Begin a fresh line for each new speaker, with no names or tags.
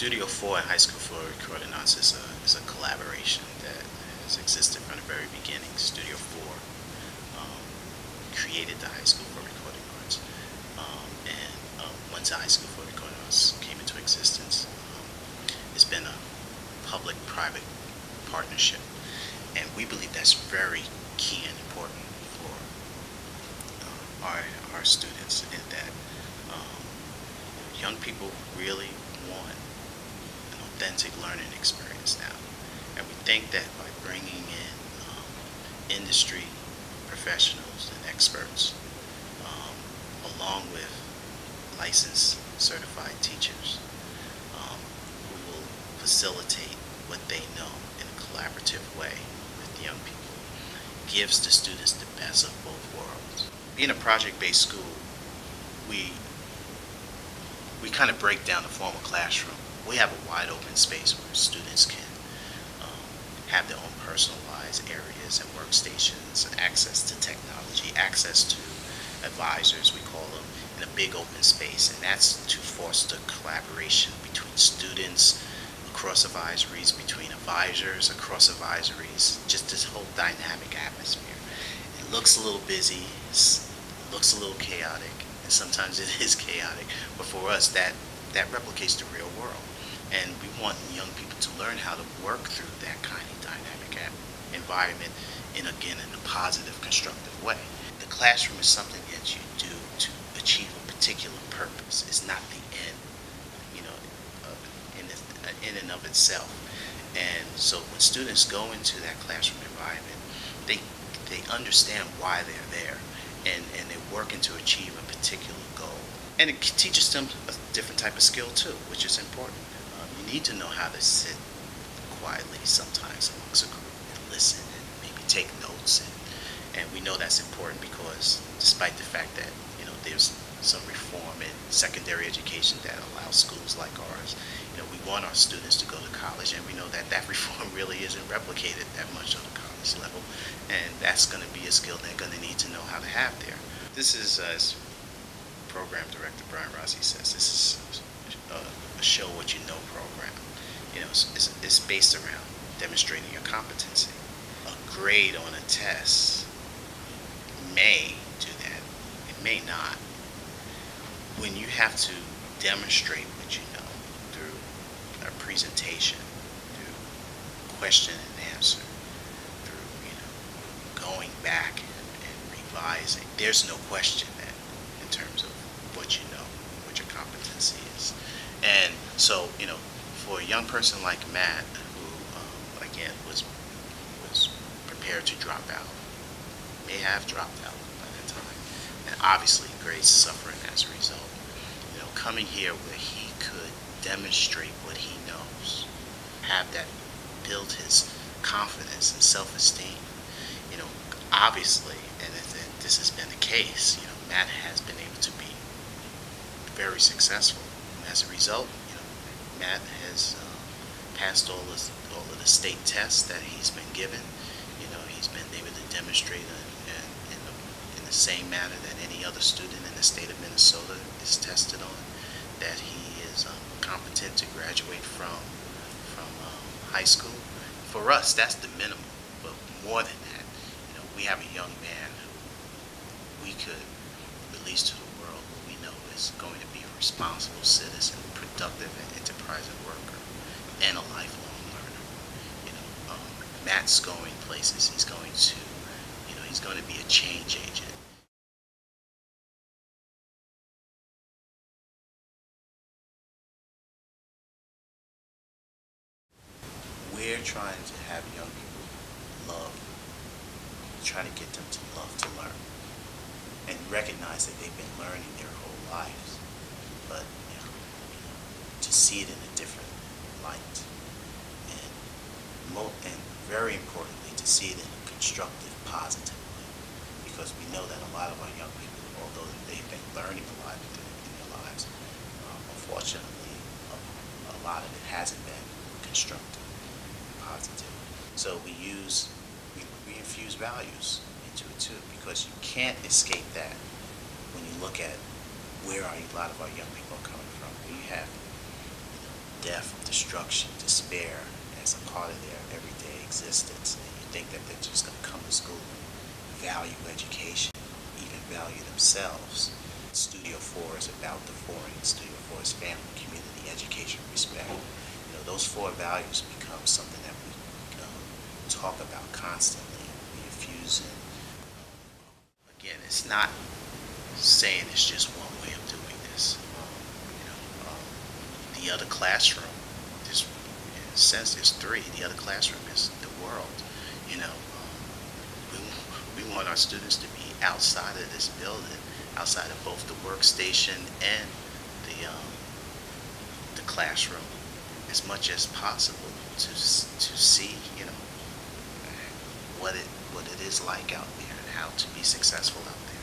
Studio 4 in High School for Recording Arts is a collaboration that has existed from the very beginning. Studio 4 created the High School for Recording Arts, and once the High School for Recording Arts came into existence, it's been a public-private partnership, and we believe that's very key and important for our students, in that young people really want an authentic learning experience now. And we think that by bringing in industry professionals and experts, along with licensed certified teachers, who will facilitate what they know in a collaborative way with young people, gives the students the best of both worlds. Being a project-based school, we kind of break down the formal classroom. We have a wide open space where students can have their own personalized areas and workstations, access to technology, access to advisors, we call them, in a big open space. And that's to foster collaboration between students, across advisories, between advisors, across advisories, just this whole dynamic atmosphere. It looks a little busy, it looks a little chaotic, and sometimes it is chaotic, but for us that replicates the real world. And we want young people to learn how to work through that kind of dynamic environment in a positive, constructive way. The classroom is something that you do to achieve a particular purpose. It's not the end, in and of itself. And so when students go into that classroom environment, they understand why they're there, and they're working to achieve a particular goal. And it teaches them a different type of skill too, which is important. You need to know how to sit quietly sometimes amongst a group and listen and maybe take notes. And we know that's important because despite the fact that there's some reform in secondary education that allows schools like ours, we want our students to go to college, and we know that reform really isn't replicated that much on the college level, and that's going to be a skill they're going to need to know how to have there. This is, as Program Director Brian Rossi says, this is a show what you know program. It's based around demonstrating your competency. A grade on a test may do that. It may not. When you have to demonstrate what you know through a presentation, through question and answer, through going back and revising, there's no question that in terms of what you know, what your competency is. And so, for a young person like Matt, who again was prepared to drop out, may have dropped out by that time, and obviously grades suffering as a result. Coming here where he could demonstrate what he knows, have that build his confidence and self-esteem. Obviously, and this has been the case, Matt has been able to be very successful. And as a result, Matt has passed all of the state tests that he's been given. He's been able to demonstrate in the same manner that any other student in the state of Minnesota is tested on, that he is competent to graduate from high school. For us, that's the minimum. But more than that, we have a young man who we could release to the world who we know is going to be a responsible citizen, productive and enterprising worker, and a lifelong learner. Matt's going places. He's going to be a change agent. We're trying to have young people try to get them to love to learn, and recognize that they've been learning their whole lives, but to see it in a different light, and very importantly, to see it in a constructive, positive way, because we know that a lot of our young people, although they've been learning a lot in their lives, unfortunately, a lot of it hasn't been constructive, positive. So we infuse values into it too, because you can't escape that when you look at where a lot of our young people are coming from. You have
death, destruction, despair as a part of their everyday existence. And you think that they're just going to come to school and value education, even value themselves. Studio 4 is about the four, and Studio 4 is family, community, education, respect. You know, those four values become something that we talk about constantly. We infuse in.
Again, it's not saying it's just one way of doing this. The other classroom, there's, in a sense, there's three. The other classroom is the world. You know, we want our students to be outside of this building, outside of both the workstation and the classroom, as much as possible to see, you know, what it is like out there and how to be successful out there.